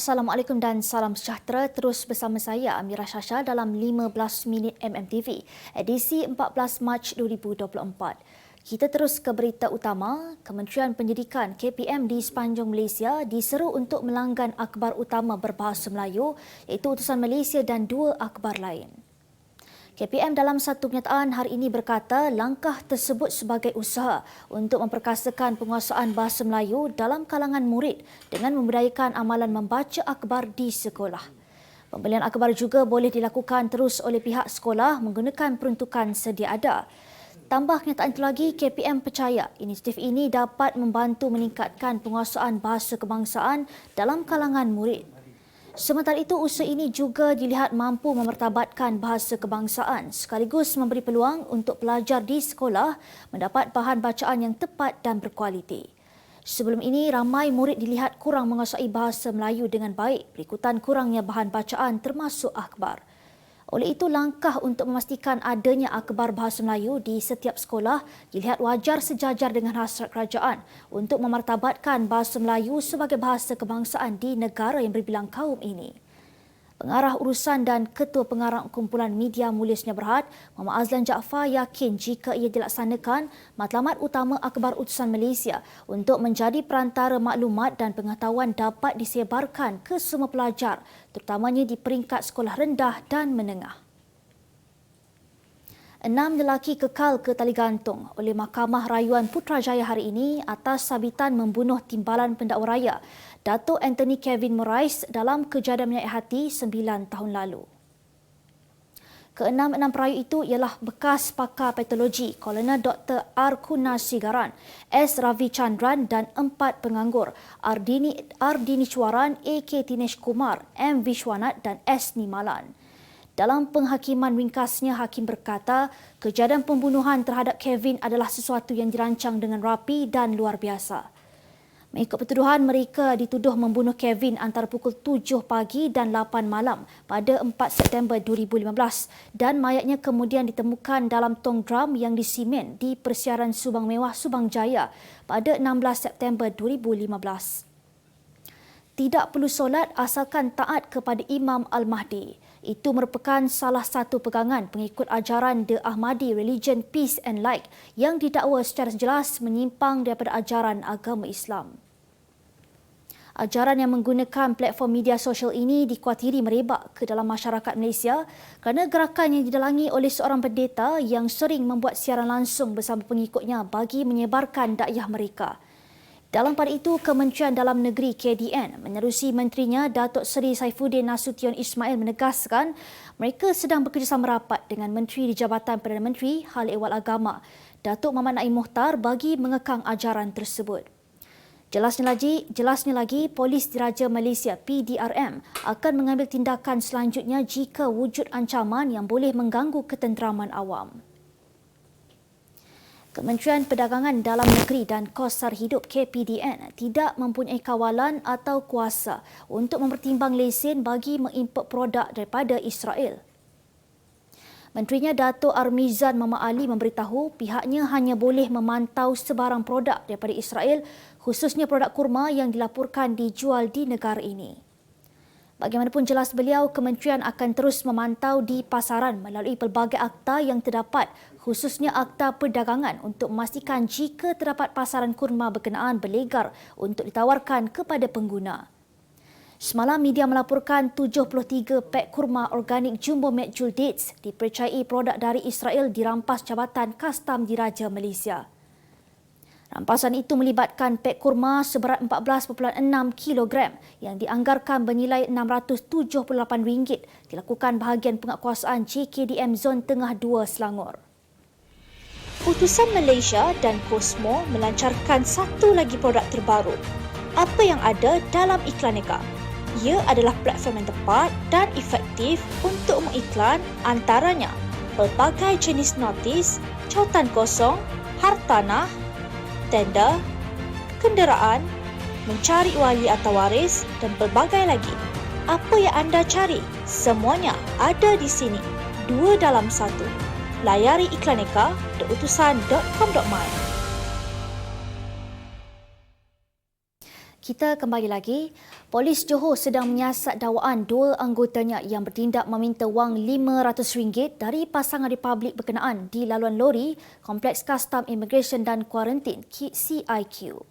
Assalamualaikum dan salam sejahtera. Terus bersama saya Amira Shasha dalam 15 minit MMTV, edisi 14 Mac 2024. Kita terus ke berita utama. Kementerian Pendidikan KPM di sepanjang Malaysia diseru untuk melanggan akhbar utama berbahasa Melayu iaitu Utusan Malaysia dan dua akhbar lain. KPM dalam satu kenyataan hari ini berkata langkah tersebut sebagai usaha untuk memperkasakan penguasaan bahasa Melayu dalam kalangan murid dengan membudayakan amalan membaca akhbar di sekolah. Pembelian akhbar juga boleh dilakukan terus oleh pihak sekolah menggunakan peruntukan sedia ada. Tambah kenyataan itu lagi, KPM percaya inisiatif ini dapat membantu meningkatkan penguasaan bahasa kebangsaan dalam kalangan murid. Sementara itu, usaha ini juga dilihat mampu memertabatkan bahasa kebangsaan sekaligus memberi peluang untuk pelajar di sekolah mendapat bahan bacaan yang tepat dan berkualiti. Sebelum ini, ramai murid dilihat kurang menguasai bahasa Melayu dengan baik berikutan kurangnya bahan bacaan termasuk akhbar. Oleh itu, langkah untuk memastikan adanya akhbar bahasa Melayu di setiap sekolah dilihat wajar sejajar dengan hasrat kerajaan untuk memartabatkan bahasa Melayu sebagai bahasa kebangsaan di negara yang berbilang kaum ini. Pengarah urusan dan Ketua Pengarah Kumpulan Media Mulia Senyap Berhad, Muhammad Azlan Jaafar yakin jika ia dilaksanakan, matlamat utama akhbar Utusan Malaysia untuk menjadi perantara maklumat dan pengetahuan dapat disebarkan ke semua pelajar, terutamanya di peringkat sekolah rendah dan menengah. 6 lelaki kekal ke tali gantung oleh Mahkamah Rayuan Putrajaya hari ini atas sabitan membunuh timbalan pendakwa raya Dato' Anthony Kevin Morais dalam kejadian menyayat hati 9 tahun lalu. Keenam perayu itu ialah bekas pakar patologi Kolonel Dr. R. Kunasigaran, S. Ravichandran dan 4 penganggur Ardini Chwaran, A.K. Tinesh Kumar, M. Vishwanat dan S. Nimalan. Dalam penghakiman ringkasnya, Hakim berkata kejadian pembunuhan terhadap Kevin adalah sesuatu yang dirancang dengan rapi dan luar biasa. Mengikut pertuduhan, mereka dituduh membunuh Kevin antara pukul 7 pagi dan 8 malam pada 4 September 2015 dan mayatnya kemudian ditemukan dalam tong drum yang disimen di Persiaran Subang Mewah, Subang Jaya pada 16 September 2015. Tidak perlu solat asalkan taat kepada Imam Al-Mahdi. Itu merupakan salah satu pegangan pengikut ajaran The Ahmadi Religion Peace and Light yang didakwa secara jelas menyimpang daripada ajaran agama Islam. Ajaran yang menggunakan platform media sosial ini dikuatiri merebak ke dalam masyarakat Malaysia kerana gerakan yang didalangi oleh seorang pendeta yang sering membuat siaran langsung bersama pengikutnya bagi menyebarkan dakwah mereka. Dalam pada itu, Kementerian Dalam Negeri KDN menerusi menterinya Datuk Seri Saifuddin Nasution Ismail menegaskan mereka sedang bekerjasama rapat dengan Menteri di Jabatan Perdana Menteri Hal Ehwal Agama Datuk Muhammad Naim Mohtar bagi mengekang ajaran tersebut. Jelasnya lagi, Polis Diraja Malaysia PDRM akan mengambil tindakan selanjutnya jika wujud ancaman yang boleh mengganggu ketenteraman awam. Kementerian Perdagangan Dalam Negeri dan Kos Sara Hidup KPDN tidak mempunyai kawalan atau kuasa untuk mempertimbang lesen bagi mengimport produk daripada Israel. Menterinya Dato' Armizan Muhammad Ali memberitahu pihaknya hanya boleh memantau sebarang produk daripada Israel, khususnya produk kurma yang dilaporkan dijual di negara ini. Bagaimanapun jelas beliau, kementerian akan terus memantau di pasaran melalui pelbagai akta yang terdapat, khususnya akta perdagangan untuk memastikan jika terdapat pasaran kurma berkenaan berlegar untuk ditawarkan kepada pengguna. Semalam, media melaporkan 73 pek kurma organik Jumbo Medjool Dates dipercayai produk dari Israel dirampas Jabatan Kastam Diraja Malaysia. Rampasan itu melibatkan pek kurma seberat 14.6 kg yang dianggarkan bernilai RM678 dilakukan bahagian penguatkuasaan JKDM Zon Tengah 2 Selangor. Utusan Malaysia dan Cosmo melancarkan satu lagi produk terbaru. Apa yang ada dalam Iklaneka? Ia adalah platform yang tepat dan efektif untuk mengiklan antaranya pelbagai jenis notis, cautan kosong, hartanah, tender, kenderaan, mencari wali atau waris dan pelbagai lagi. Apa yang anda cari? Semuanya ada di sini. 2 dalam 1. Layari iklaneka.utusan.com.my. Kita kembali lagi. Polis Johor sedang menyiasat dakwaan dua anggotanya yang bertindak meminta wang RM500 dari pasangan Republik berkenaan di laluan lori Kompleks Kastam Immigration dan Kuarantin CIQ.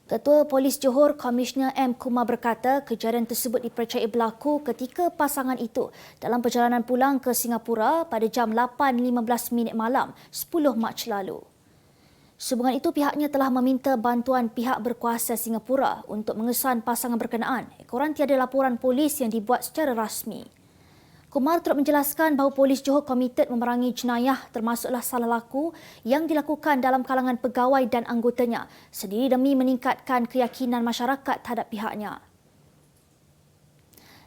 Ketua Polis Johor, Komisioner M. Kumar berkata kejadian tersebut dipercayai berlaku ketika pasangan itu dalam perjalanan pulang ke Singapura pada jam 8.15 malam 10 Mac lalu. Sehubungan itu, pihaknya telah meminta bantuan pihak berkuasa Singapura untuk mengesan pasangan berkenaan. Ekoran tiada laporan polis yang dibuat secara rasmi. Kumar turut menjelaskan bahawa Polis Johor komited memerangi jenayah termasuklah salah laku yang dilakukan dalam kalangan pegawai dan anggotanya sendiri demi meningkatkan keyakinan masyarakat terhadap pihaknya.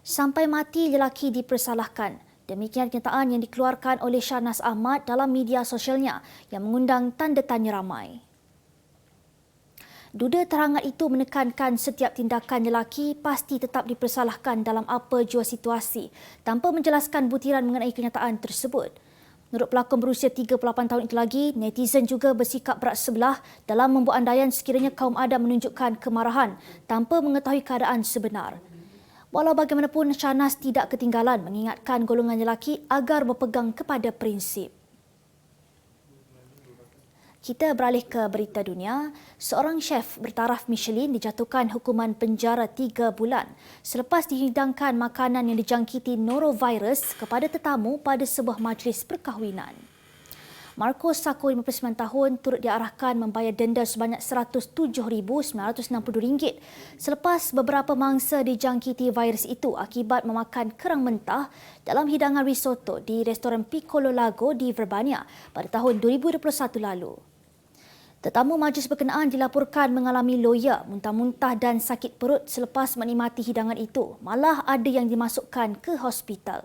Sampai mati lelaki dipersalahkan. Demikian kenyataan yang dikeluarkan oleh Shahnaz Ahmad dalam media sosialnya yang mengundang tanda tanya ramai. Duda terangat itu menekankan setiap tindakan lelaki pasti tetap dipersalahkan dalam apa jua situasi tanpa menjelaskan butiran mengenai kenyataan tersebut. Menurut pelakon berusia 38 tahun itu lagi, netizen juga bersikap berat sebelah dalam membuat andaian sekiranya kaum Adam menunjukkan kemarahan tanpa mengetahui keadaan sebenar. Walau bagaimanapun, Shahnaz tidak ketinggalan mengingatkan golongan lelaki agar berpegang kepada prinsip. Kita beralih ke berita dunia. Seorang chef bertaraf Michelin dijatuhkan hukuman penjara 3 bulan selepas dihidangkan makanan yang dijangkiti norovirus kepada tetamu pada sebuah majlis perkahwinan. Marcos Sako, 59 tahun, turut diarahkan membayar denda sebanyak RM107,962 selepas beberapa mangsa dijangkiti virus itu akibat memakan kerang mentah dalam hidangan risotto di restoran Piccolo Lago di Verbania pada tahun 2021 lalu. Tetamu majlis berkenaan dilaporkan mengalami loya, muntah-muntah dan sakit perut selepas menikmati hidangan itu. Malah ada yang dimasukkan ke hospital.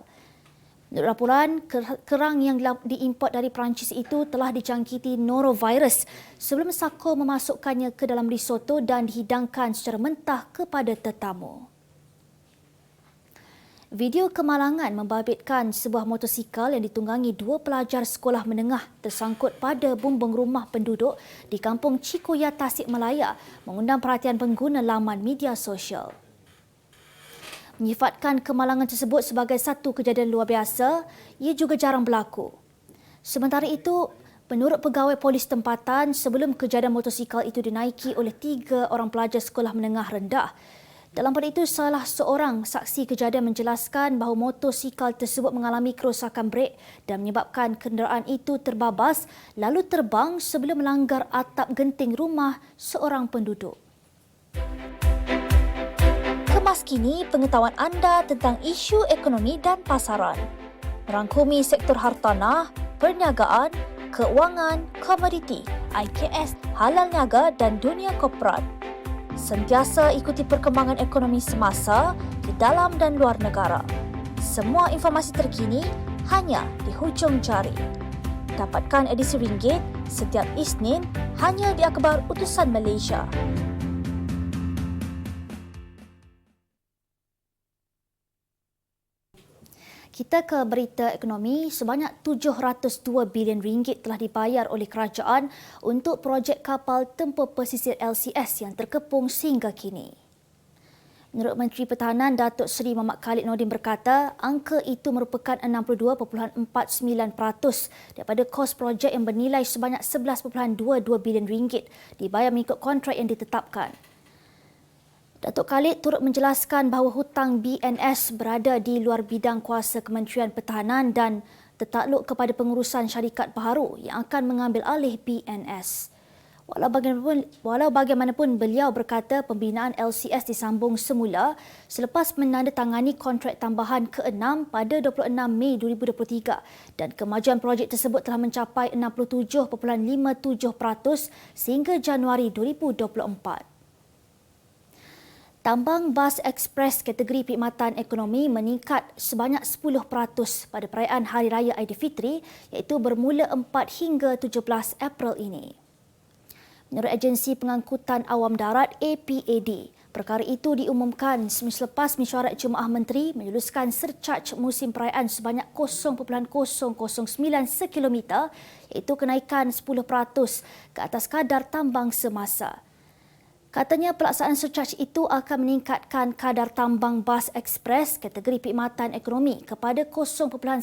Menurut laporan, kerang yang diimport dari Perancis itu telah dijangkiti norovirus sebelum Sako memasukkannya ke dalam risotto dan dihidangkan secara mentah kepada tetamu. Video kemalangan membabitkan sebuah motosikal yang ditunggangi dua pelajar sekolah menengah tersangkut pada bumbung rumah penduduk di kampung Cikoya, Tasikmalaya mengundang perhatian pengguna laman media sosial. Menyifatkan kemalangan tersebut sebagai satu kejadian luar biasa, ia juga jarang berlaku. Sementara itu, menurut pegawai polis tempatan, sebelum kejadian motosikal itu dinaiki oleh 3 orang pelajar sekolah menengah rendah. Dalam pada itu, salah seorang saksi kejadian menjelaskan bahawa motosikal tersebut mengalami kerosakan brek dan menyebabkan kenderaan itu terbabas lalu terbang sebelum melanggar atap genting rumah seorang penduduk. Kemas kini pengetahuan anda tentang isu ekonomi dan pasaran. Merangkumi sektor hartanah, perniagaan, keuangan, komoditi, IKS, halal niaga dan dunia korporat. Sentiasa ikuti perkembangan ekonomi semasa di dalam dan luar negara. Semua informasi terkini hanya di hujung jari. Dapatkan edisi ringgit setiap Isnin hanya di Akhbar Utusan Malaysia. Kita ke berita ekonomi. Sebanyak RM702 bilion telah dibayar oleh kerajaan untuk projek kapal tempur pesisir LCS yang terkepung sehingga kini. Menurut Menteri Pertahanan Datuk Seri Muhammad Khalid Nordin berkata, angka itu merupakan 62.49% daripada kos projek yang bernilai sebanyak RM11.22 bilion dibayar mengikut kontrak yang ditetapkan. Datuk Khalid turut menjelaskan bahawa hutang BNS berada di luar bidang kuasa Kementerian Pertahanan dan tertakluk kepada pengurusan syarikat baharu yang akan mengambil alih BNS. Walau bagaimanapun, beliau berkata pembinaan LCS disambung semula selepas menandatangani kontrak tambahan ke-6 pada 26 Mei 2023 dan kemajuan projek tersebut telah mencapai 67.57% sehingga Januari 2024. Tambang bas ekspres kategori perkhidmatan ekonomi meningkat sebanyak 10% pada perayaan Hari Raya Aidilfitri iaitu bermula 4 hingga 17 April ini. Menurut Agensi Pengangkutan Awam Darat APAD, perkara itu diumumkan selepas mesyuarat Jemaah Menteri meluluskan surcharge musim perayaan sebanyak 0.009 sekilometer iaitu kenaikan 10% ke atas kadar tambang semasa. Katanya pelaksanaan surcharge itu akan meningkatkan kadar tambang bas ekspres kategori perkhidmatan ekonomi kepada 0.102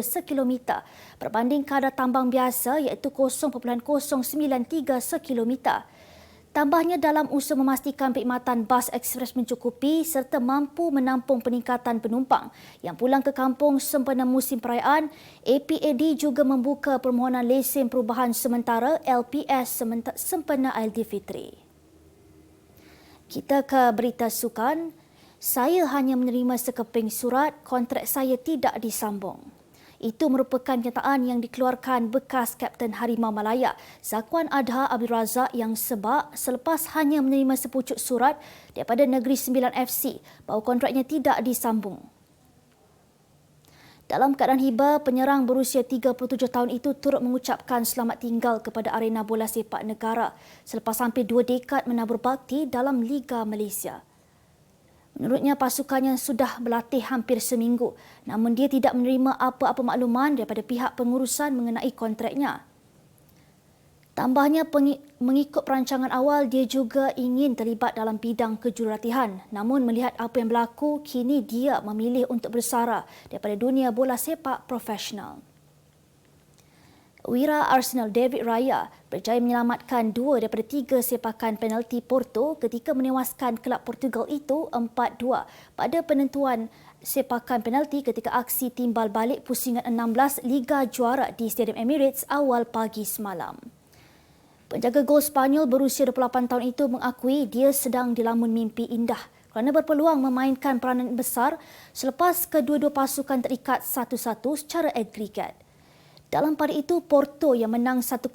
sekilometer berbanding kadar tambang biasa iaitu 0.093 sekilometer. Tambahnya dalam usaha memastikan perkhidmatan bas ekspres mencukupi serta mampu menampung peningkatan penumpang yang pulang ke kampung sempena musim perayaan, APAD juga membuka permohonan lesen perubahan sementara LPS sempena Aidilfitri. Kita ke berita sukan. Saya hanya menerima sekeping surat, kontrak saya tidak disambung. Itu merupakan kenyataan yang dikeluarkan bekas Kapten Harimau Malaya, Zakwan Adha Abdul Razak yang sebab selepas hanya menerima sepucuk surat daripada Negeri Sembilan FC bahawa kontraknya tidak disambung. Dalam keadaan hiba, penyerang berusia 37 tahun itu turut mengucapkan selamat tinggal kepada arena bola sepak negara selepas hampir 2 dekad menabur bakti dalam Liga Malaysia. Menurutnya, pasukannya sudah berlatih hampir seminggu, namun dia tidak menerima apa-apa makluman daripada pihak pengurusan mengenai kontraknya. Tambahnya, mengikut perancangan awal, dia juga ingin terlibat dalam bidang kejurulatihan. Namun melihat apa yang berlaku, kini dia memilih untuk bersara daripada dunia bola sepak profesional. Wira Arsenal David Raya berjaya menyelamatkan 2 daripada 3 sepakan penalti Porto ketika menewaskan kelab Portugal itu 4-2 pada penentuan sepakan penalti ketika aksi timbal balik pusingan 16 Liga Juara di Stadium Emirates awal pagi semalam. Penjaga gol Spanyol berusia 28 tahun itu mengakui dia sedang dilamun mimpi indah kerana berpeluang memainkan peranan besar selepas kedua-dua pasukan terikat 1-1 secara agregat. Dalam pada itu, Porto yang menang 1-0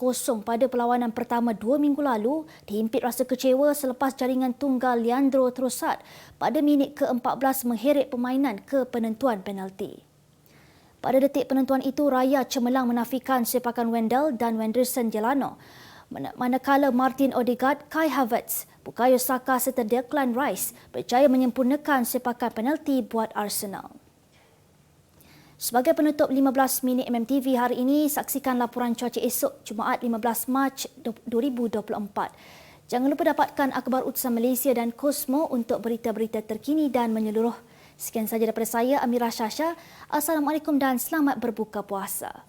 pada perlawanan pertama 2 minggu lalu dihimpit rasa kecewa selepas jaringan tunggal Leandro Trossard pada minit ke-14 mengheret permainan ke penentuan penalti. Pada detik penentuan itu, Raya cemerlang menafikan sepakan Wendell dan Wenderson Delano, manakala Martin Odegaard, Kai Havertz, Bukayo Saka serta Declan Rice berjaya menyempurnakan sepakan penalti buat Arsenal. Sebagai penutup 15 minit MMTV hari ini, saksikan laporan cuaca esok Jumaat 15 Mac 2024. Jangan lupa dapatkan akhbar utusan Malaysia dan Kosmo untuk berita-berita terkini dan menyeluruh. Sekian sahaja daripada saya, Amira Shasha. Assalamualaikum dan selamat berbuka puasa.